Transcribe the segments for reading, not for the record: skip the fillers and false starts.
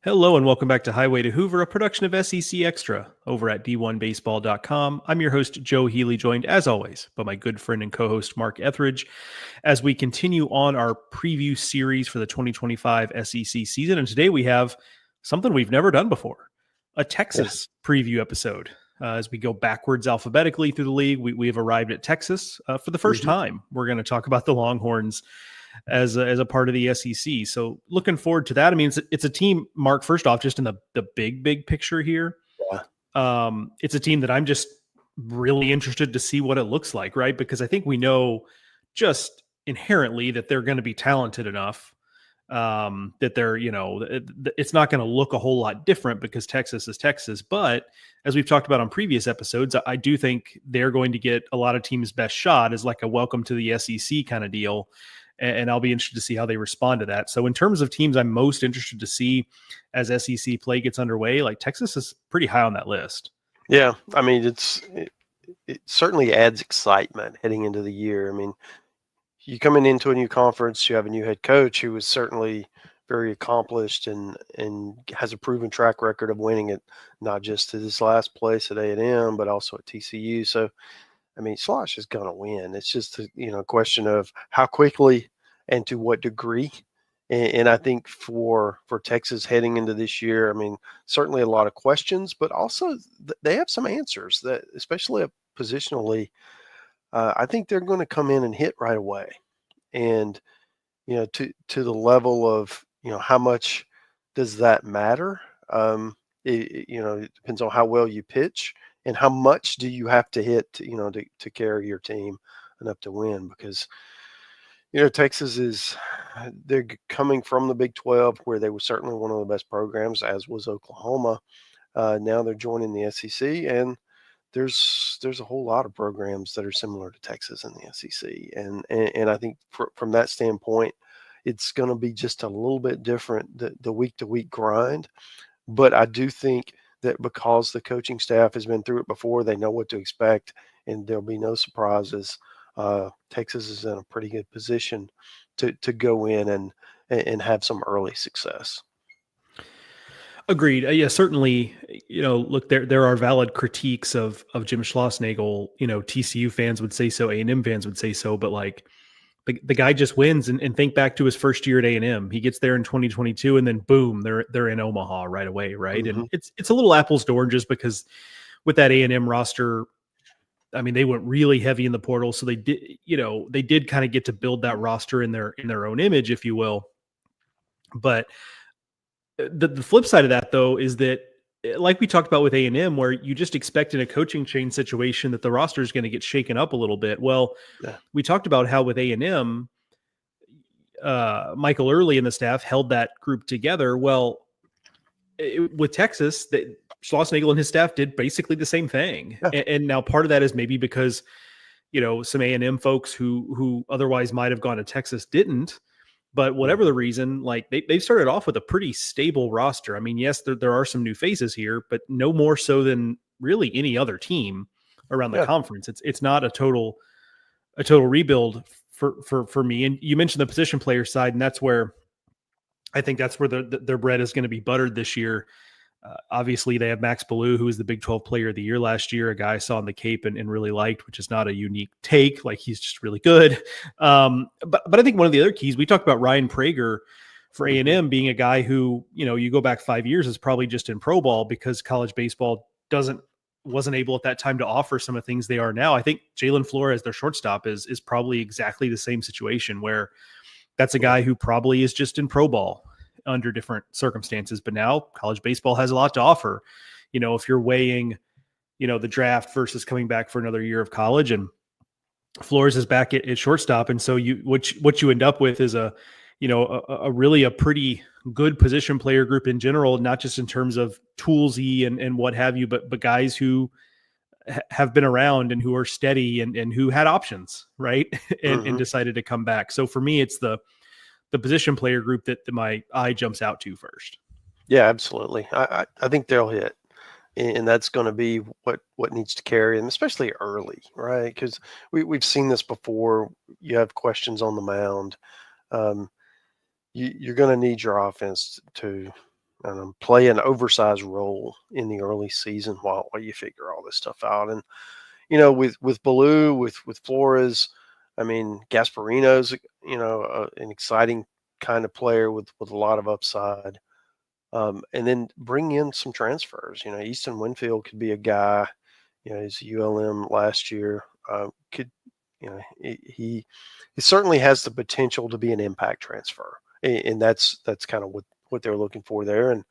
Hello and welcome back to Highway to Hoover, a production of SEC Extra over at d1baseball.com. I'm your host, Joe Healy, joined as always by my good friend and co-host, Mark Etheridge, as we continue on our preview series for the 2025 SEC season. And today we have something we've never done before, a Texas preview episode. As we go backwards alphabetically through the league, we have arrived at Texas for the first time. We're going to talk about the Longhorns as a part of the SEC. So looking forward to that. I mean, it's a team, Mark, first off, just in the big picture here. It's a team that I'm just really interested to see what it looks like, right? Because I think we know just inherently that they're going to be talented enough that they're, it's not going to look a whole lot different because Texas is Texas. But as we've talked about on previous episodes, I do think they're going to get a lot of teams' best shot as like a welcome to the SEC kind of deal. And I'll be interested to see how they respond to that. So in terms of teams I'm most interested to see as SEC play gets underway, like Texas is pretty high on that list. Yeah, I mean, it certainly adds excitement heading into the year. I mean, you coming into a new conference, you have a new head coach who is certainly very accomplished and has a proven track record of winning it, not just to this last place at A&M, but also at TCU. So, I mean, Slosh is going to win. It's just a question of how quickly and to what degree. And I think for Texas heading into this year, I mean, certainly a lot of questions, but also they have some answers that, especially positionally, I think they're going to come in and hit right away. And, to the level of, how much does that matter? It depends on how well you pitch and how much do you have to hit, to carry your team enough to win, because Texas they're coming from the Big 12, where they were certainly one of the best programs, as was Oklahoma. Now they're joining the SEC, and there's a whole lot of programs that are similar to Texas in the SEC. And I think from that standpoint, it's going to be just a little bit different, the week-to-week grind. But I do think that because the coaching staff has been through it before, they know what to expect, and there'll be no surprises. Texas is in a pretty good position to go in and have some early success. Agreed. Yeah, certainly. Look, there are valid critiques of Jim Schlossnagle. TCU fans would say so, A&M fans would say so, but like the guy just wins. And think back to his first year at A&M. He gets there in 2022, and then boom, they're in Omaha right away, right? Mm-hmm. And it's a little apples to oranges because with that A&M roster, I mean, they went really heavy in the portal, so they did kind of get to build that roster in their own image, if you will. But the flip side of that, though, is that, like we talked about with A&M, where you just expect in a coaching change situation that the roster is going to get shaken up a little bit. Well, we talked about how with A&M, Michael Early and the staff held that group together. Well, with Texas, Schlossnagle and his staff did basically the same thing. Yeah. And now part of that is maybe because, some A&M folks who otherwise might have gone to Texas didn't. But whatever the reason, like they started off with a pretty stable roster. I mean, yes, there are some new faces here, but no more so than really any other team around the conference. It's not a total rebuild for me. And you mentioned the position player side, and that's where I think their bread is going to be buttered this year. Obviously, they have Max Ballou, who was the Big 12 Player of the Year last year, a guy I saw on the Cape and really liked, which is not a unique take. Like, he's just really good. But I think one of the other keys, we talked about Ryan Prager for A&M being a guy who, you go back 5 years, is probably just in pro ball because college baseball wasn't able at that time to offer some of the things they are now. I think Jalen Flores, their shortstop, is probably exactly the same situation, where that's a guy who probably is just in pro ball under different circumstances. But now college baseball has a lot to offer. If you're weighing, the draft versus coming back for another year of college, and Flores is back at shortstop. And so what you end up with is a really a pretty good position player group in general, not just in terms of toolsy and what have you, but guys who have been around and who are steady and who had options, right? and decided to come back. So for me, it's the position player group that my eye jumps out to first. Yeah, absolutely. I think they'll hit, and that's going to be what needs to carry them, especially early, right? Because we've seen this before. You have questions on the mound. You're going to need your offense to play an oversized role in the early season while you figure all this stuff out. And with Ballou, with Flores, I mean, Gasparino's an exciting kind of player with a lot of upside. And then bring in some transfers. Easton Winfield could be a guy. He's ULM last year. He certainly has the potential to be an impact transfer, and that's kind of what they're looking for there. And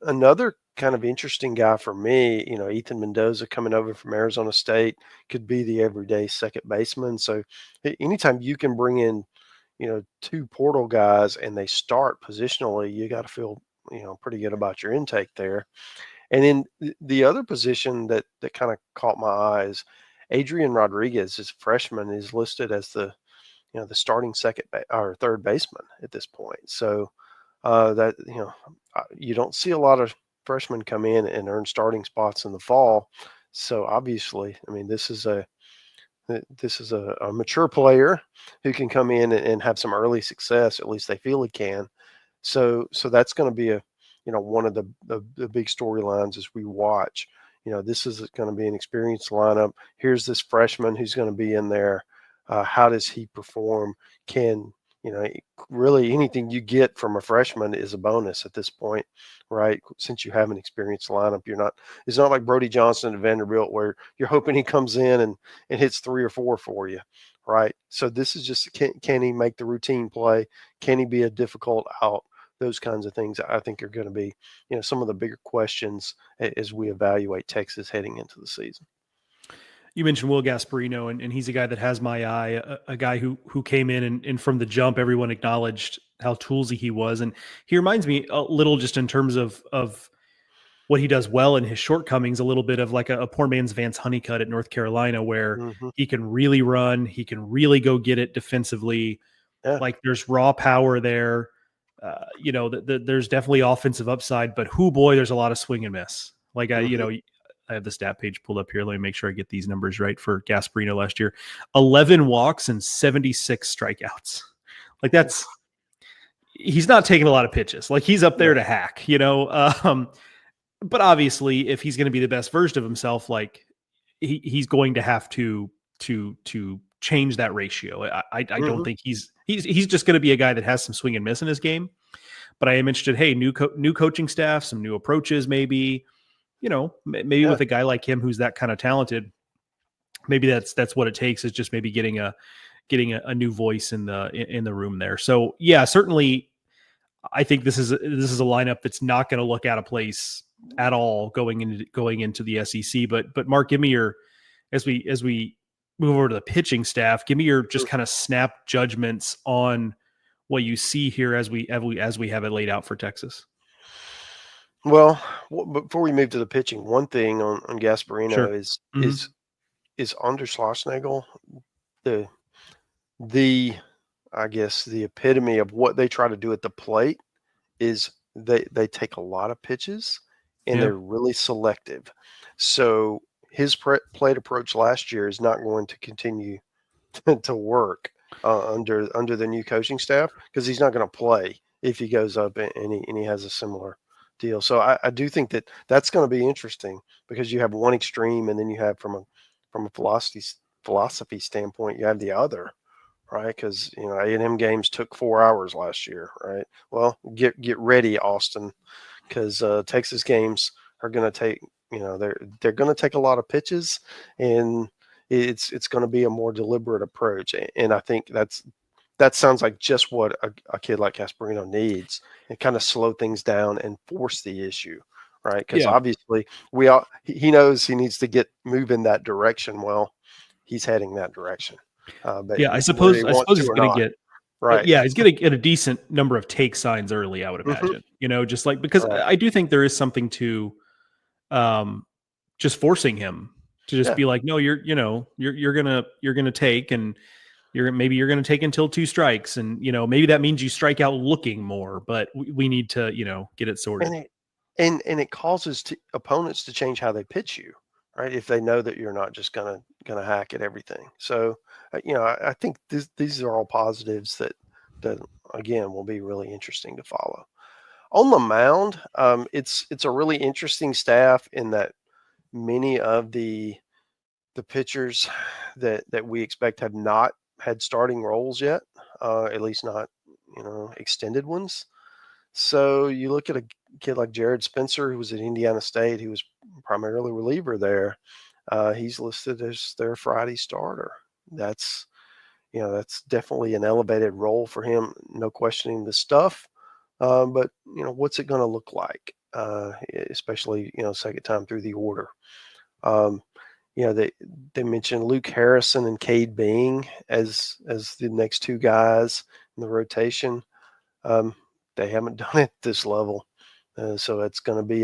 another kind of interesting guy for me, Ethan Mendoza coming over from Arizona State could be the everyday second baseman. So anytime you can bring in, two portal guys and they start positionally, you got to feel, pretty good about your intake there. And then the other position that kind of caught my eye is Adrian Rodriguez, is freshman, is listed as the starting second or third baseman at this point. So that you don't see a lot of freshmen come in and earn starting spots in the fall. So obviously, I mean, this is a mature player who can come in and have some early success. At least they feel he can. So that's going to be one of the big storylines as we watch. This is going to be an experienced lineup. Here's this freshman who's going to be in there. How does he perform? Really anything you get from a freshman is a bonus at this point, right? Since you have an experienced lineup, it's not like Brody Johnson at Vanderbilt where you're hoping he comes in and hits 3 or 4 for you, right? So this is just, can he make the routine play? Can he be a difficult out? Those kinds of things I think are going to be, some of the bigger questions as we evaluate Texas heading into the season. You mentioned Will Gasparino, and he's a guy that has my eye, a guy who came in and from the jump, everyone acknowledged how toolsy he was. And he reminds me a little, just in terms of what he does well and his shortcomings, a little bit of like a poor man's Vance Honeycutt at North Carolina, where he can really run, he can really go get it defensively. Yeah. Like there's raw power there. There's definitely offensive upside, but boy, there's a lot of swing and miss. Like I have the stat page pulled up here. Let me make sure I get these numbers right for Gasparino last year. 11 walks and 76 strikeouts. Like he's not taking a lot of pitches. Like he's up there to hack, but obviously if he's going to be the best version of himself, like he's going to have to change that ratio. I don't think he's just going to be a guy that has some swing and miss in his game, but I am interested. Hey, new coaching staff, some new approaches, maybe, maybe with a guy like him, who's that kind of talented, maybe that's what it takes, is just maybe getting a new voice in the room there. So yeah, certainly I think this is a lineup that's not going to look out of place at all going into the SEC. But Mark, give me your, as we move over to the pitching staff, give me your just kind of snap judgments on what you see here as we have it laid out for Texas. Well, before we move to the pitching, one thing on Gasparino is under Schlossnagle, the I guess the epitome of what they try to do at the plate is they take a lot of pitches and they're really selective. So his plate approach last year is not going to continue to work under the new coaching staff, because he's not going to play if he goes up and he has a similar deal. So I do think that's going to be interesting, because you have one extreme and then you have from a philosophy standpoint, you have the other, right? Because A&M games took 4 hours last year, right? Well, get ready, Austin, because Texas games are going to take, they're going to take a lot of pitches, and it's going to be a more deliberate approach. And I think that sounds like just what a kid like Gasparino needs, and kind of slow things down and force the issue, right? Because obviously he knows he needs to move in that direction. Well, he's heading that direction. But I suppose he's going to get right. He's going to get a decent number of take signs early, I would imagine. Just like, because I do think there is something to just forcing him to just be like, no, you're gonna take, and you're going to take until 2 strikes, and maybe that means you strike out looking more, but we need to get it sorted. And it causes opponents to change how they pitch you, right? If they know that you're not just gonna hack at everything. So I think these are all positives that again will be really interesting to follow. On the mound, it's a really interesting staff in that many of the pitchers that we expect have not had starting roles yet, at least not extended ones. So you look at a kid like Jared Spencer, who was at Indiana State, who was primarily reliever there. He's listed as their Friday starter. That's definitely an elevated role for him. No questioning the stuff. But what's it going to look like, especially second time through the order? They mentioned Luke Harrison and Cade Bing as the next two guys in the rotation. They haven't done it at this level, so it's going to be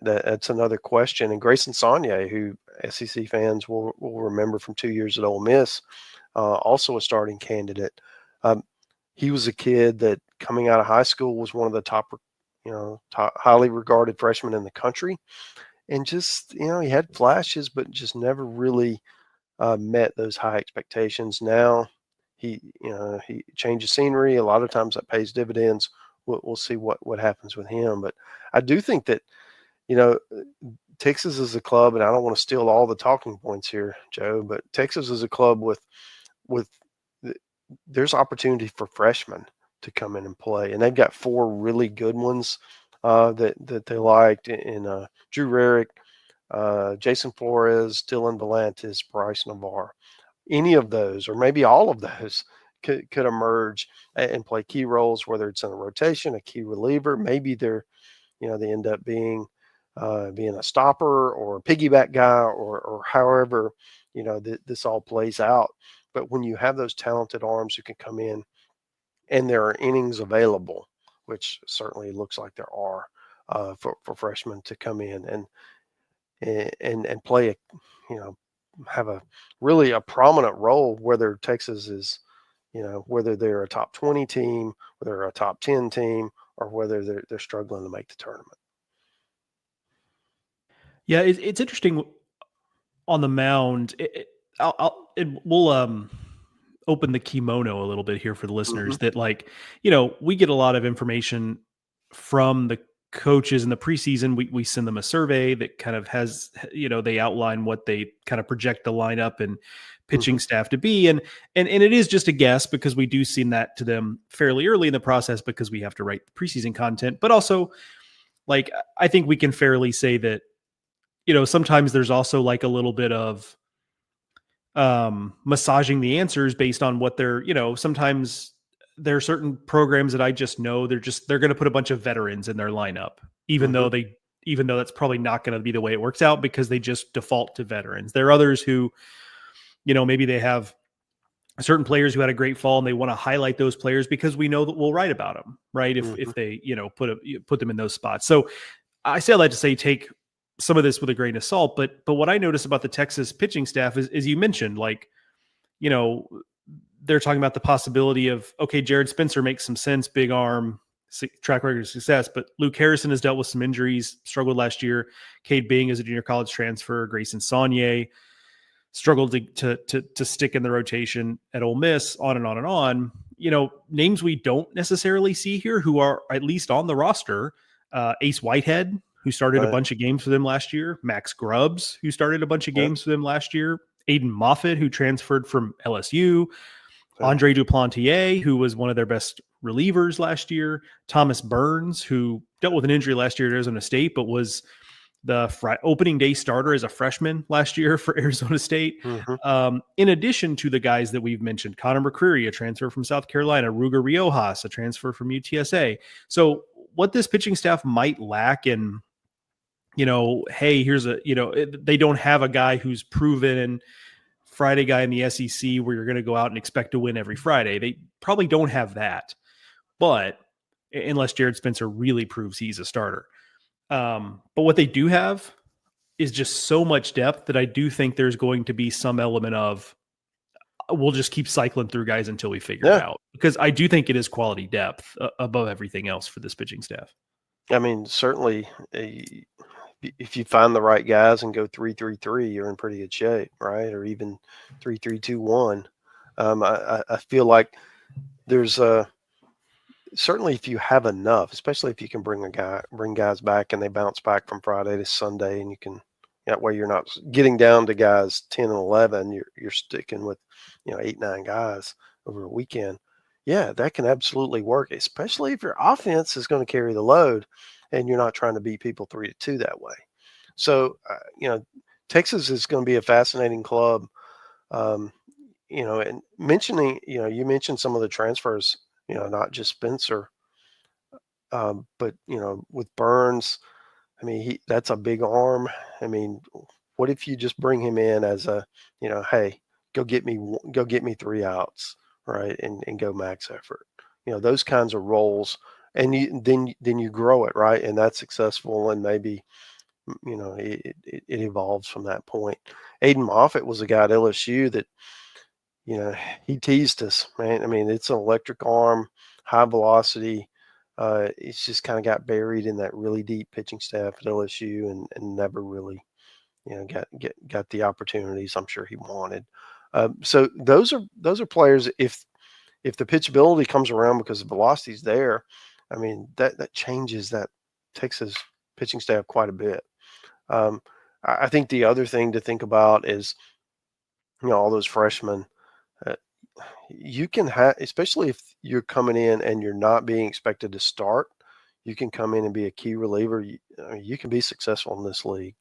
that's another question. And Grayson Saunier, who SEC fans will remember from 2 years at Ole Miss, also a starting candidate. He was a kid that coming out of high school was one of the top highly regarded freshmen in the country. And just, he had flashes, but just never really met those high expectations. Now he changes scenery. A lot of times that pays dividends. We'll see what happens with him. But I do think that, Texas is a club, and I don't want to steal all the talking points here, Joe, but Texas is a club with there's opportunity for freshmen to come in and play. And they've got 4 really good ones that they liked in Drew Rarick, Jason Flores, Dylan Volantis, Bryce Navarre. Any of those, or maybe all of those, could emerge and play key roles, whether it's in a rotation, a key reliever. Maybe they end up being a stopper or a piggyback guy, or however this all plays out. But when you have those talented arms who can come in, and there are innings available, which certainly looks like there are for freshmen to come in and play have a really a prominent role, whether Texas is, whether they're a top 20 team, whether they're a top 10 team, or whether they're struggling to make the tournament. Yeah, it's interesting on the mound. We'll open the kimono a little bit here for the listeners, that we get a lot of information from the coaches in the preseason. We send them a survey that kind of has, they outline what they kind of project the lineup and pitching staff to be. And it is just a guess, because we do send that to them fairly early in the process, because we have to write preseason content. But also, I think we can fairly say that, sometimes there's also a little bit of massaging the answers based on what they're, sometimes there are certain programs that I just know they're going to put a bunch of veterans in their lineup, even though that's probably not going to be the way it works out, because they just default to veterans. There are others who, maybe they have certain players who had a great fall and they want to highlight those players because we know that we'll write about them, right? If they, put them in those spots. So I say, I like to say, take some of this with a grain of salt, but what I notice about the Texas pitching staff is you mentioned, they're talking about the possibility of, okay, Jared Spencer makes some sense, big arm, track record of success, but Luke Harrison has dealt with some injuries, struggled last year. Cade Bing is a junior college transfer. Grayson Saunier struggled to stick in the rotation at Ole Miss, on and on and on. Names we don't necessarily see here who are at least on the roster. Ace Whitehead, who started a bunch of games for them last year. Max Grubbs, who started a bunch of games for them last year. Aiden Moffitt, who transferred from LSU. Andre Duplantier, who was one of their best relievers last year. Thomas Burns, who dealt with an injury last year at Arizona State, but was the opening day starter as a freshman last year for Arizona State. In addition to the guys that we've mentioned, Connor McCreary, a transfer from South Carolina, Ruger Riojas, a transfer from UTSA. So what this pitching staff might lack in, hey, here's they don't have a guy who's proven and Friday guy in the SEC where you're going to go out and expect to win every Friday. They probably don't have that, but unless Jared Spencer really proves he's a starter. But what they do have is just so much depth that I do think there's going to be some element of, we'll just keep cycling through guys until we figure it out, because I do think it is quality depth above everything else for this pitching staff. I mean, certainly if you find the right guys and go 3-3-3, you're in pretty good shape, right? Or even 3-3-2-1. I feel like there's certainly if you have enough, especially if you can bring guys back and they bounce back from Friday to Sunday, and you can that way you're not getting down to guys 10 and 11. You're sticking with 8, 9 guys over a weekend. Yeah, that can absolutely work, especially if your offense is going to carry the load, and you're not trying to beat people 3-2 that way. So Texas is going to be a fascinating club. And mentioning, you mentioned some of the transfers, not just Spencer, but with Burns, I mean, that's a big arm. I mean, what if you just bring him in as a, hey, go get me 3 outs, right, and go max effort, those kinds of roles, and then you grow it, right, and that's successful, and maybe it evolves from that point. Aiden Moffett was a guy at LSU that he teased us, man. I mean, it's an electric arm, high velocity. It's just kind of got buried in that really deep pitching staff at LSU, and never really, got the opportunities I'm sure he wanted. So those are players. If the pitchability comes around because the velocity's there, I mean that changes that Texas pitching staff quite a bit. I think the other thing to think about is all those freshmen. Uh, you can have, especially if you're coming in and you're not being expected to start, you can come in and be a key reliever. You can be successful in this league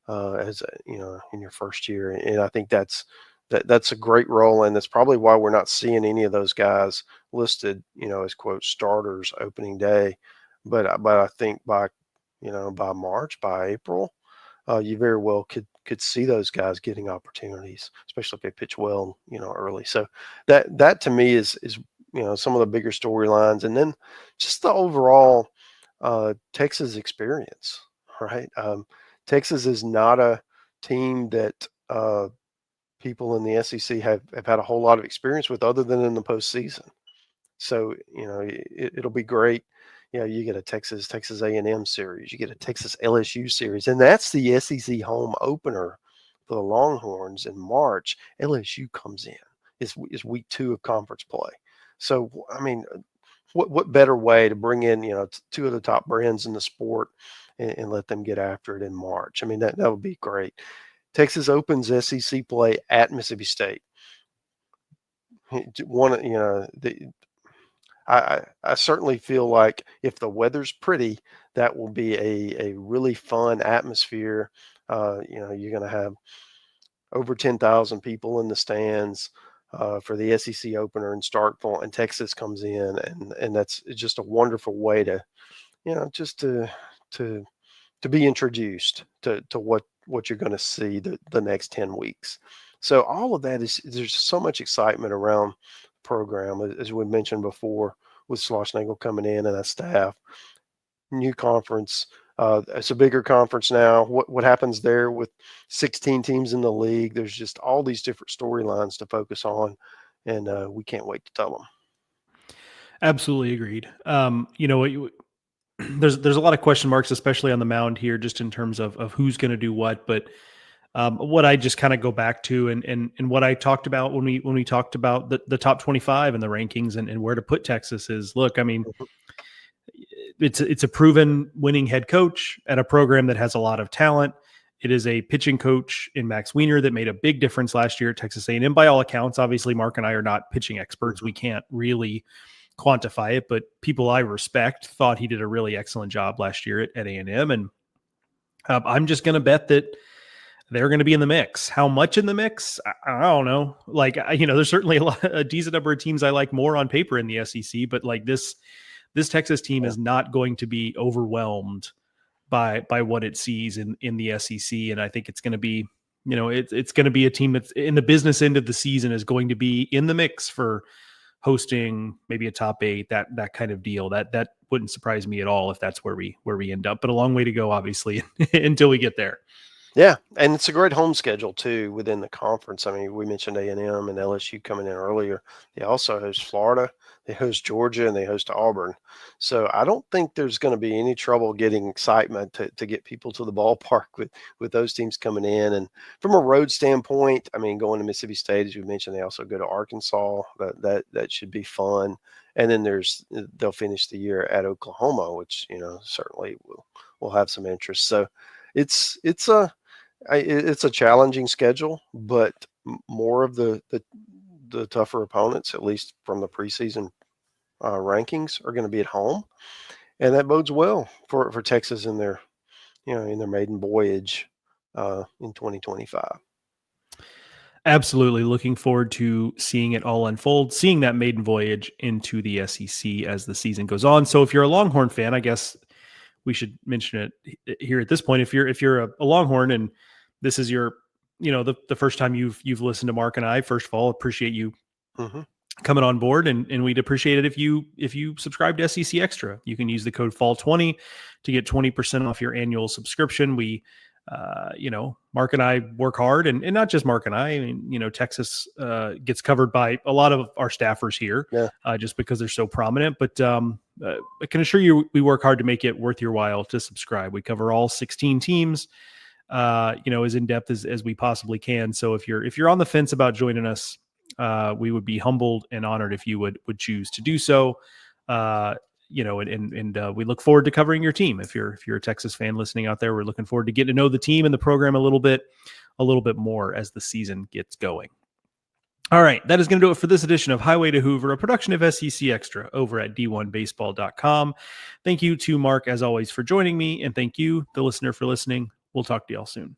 in your first year, and I think that's a great role, and that's probably why we're not seeing any of those guys listed, as quote starters opening day. But I think by March, by April, you very well could see those guys getting opportunities, especially if they pitch well, early. So that to me is some of the bigger storylines, and then just the overall Texas experience, right? Texas is not a team that people in the SEC have had a whole lot of experience with, other than in the postseason. So it'll be great. You get a Texas A&M series, you get a Texas LSU series, and that's the SEC home opener for the Longhorns in March. LSU comes in. Is week 2 of conference play. So I mean, what better way to bring in 2 of the top brands in the sport and let them get after it in March? I mean that would be great. Texas opens SEC play at Mississippi State. I certainly feel like if the weather's pretty, that will be a really fun atmosphere. You're going to have over 10,000 people in the stands for the SEC opener in Starkville, and Texas comes in, and that's just a wonderful way to, just to be introduced to what you're going to see the next 10 weeks. So all of that there's so much excitement around the program, as we mentioned before, with Schlossnagle coming in and that staff, new conference. It's a bigger conference now. What happens there with 16 teams in the league? There's just all these different storylines to focus on, and we can't wait to tell them. Absolutely agreed. There's a lot of question marks, especially on the mound here, just in terms of who's going to do what. But what I just kind of go back to and what I talked about when we talked about the top 25 and the rankings and where to put Texas is, look, I mean, it's a proven winning head coach at a program that has a lot of talent. It is a pitching coach in Max Wiener that made a big difference last year at Texas A&M. By all accounts, obviously, Mark and I are not pitching experts. We can't really quantify it, but people I respect thought he did a really excellent job last year at A&M. And I'm just going to bet that they're going to be in the mix. How much in the mix? I don't know. Like, there's certainly a decent number of teams I like more on paper in the SEC, but like this Texas team is not going to be overwhelmed by what it sees in the SEC. And I think it's going to be, it's going to be a team that's in the business end of the season is going to be in the mix for hosting maybe a top 8, that kind of deal. That wouldn't surprise me at all if that's where we end up, but a long way to go, obviously, until we get there. Yeah, and it's a great home schedule too within the conference. I mean, we mentioned A&M and LSU coming in earlier. They also host Florida, they host Georgia, and they host Auburn. So I don't think there's going to be any trouble getting excitement to get people to the ballpark with those teams coming in. And from a road standpoint, I mean, going to Mississippi State, as you mentioned, they also go to Arkansas. That should be fun. And then they'll finish the year at Oklahoma, which certainly will have some interest. So it's a challenging schedule, but more of the tougher opponents, at least from the preseason rankings, are going to be at home, and that bodes well for Texas in their maiden voyage in 2025. Absolutely. Looking forward to seeing it all unfold, seeing that maiden voyage into the SEC as the season goes on. So if you're a Longhorn fan, I guess we should mention it here at this point. If you're a Longhorn and this is your, the first time you've listened to Mark and I, first of all, appreciate you coming on board, and we'd appreciate it if you subscribe to SEC Extra. You can use the code FALL20 to get 20% off your annual subscription. We Mark and I work hard, and not just Mark and I mean, Texas gets covered by a lot of our staffers here, just because they're so prominent. But I can assure you, we work hard to make it worth your while to subscribe. We cover all 16 teams, as in depth as we possibly can. So if you're on the fence about joining us, we would be humbled and honored if you would choose to do so. And we look forward to covering your team. If you're a Texas fan listening out there, we're looking forward to getting to know the team and the program a little bit more as the season gets going. All right, that is going to do it for this edition of Highway to Hoover, a production of SEC Extra over at d1baseball.com. Thank you to Mark, as always, for joining me, and thank you, the listener, for listening. We'll talk to y'all soon.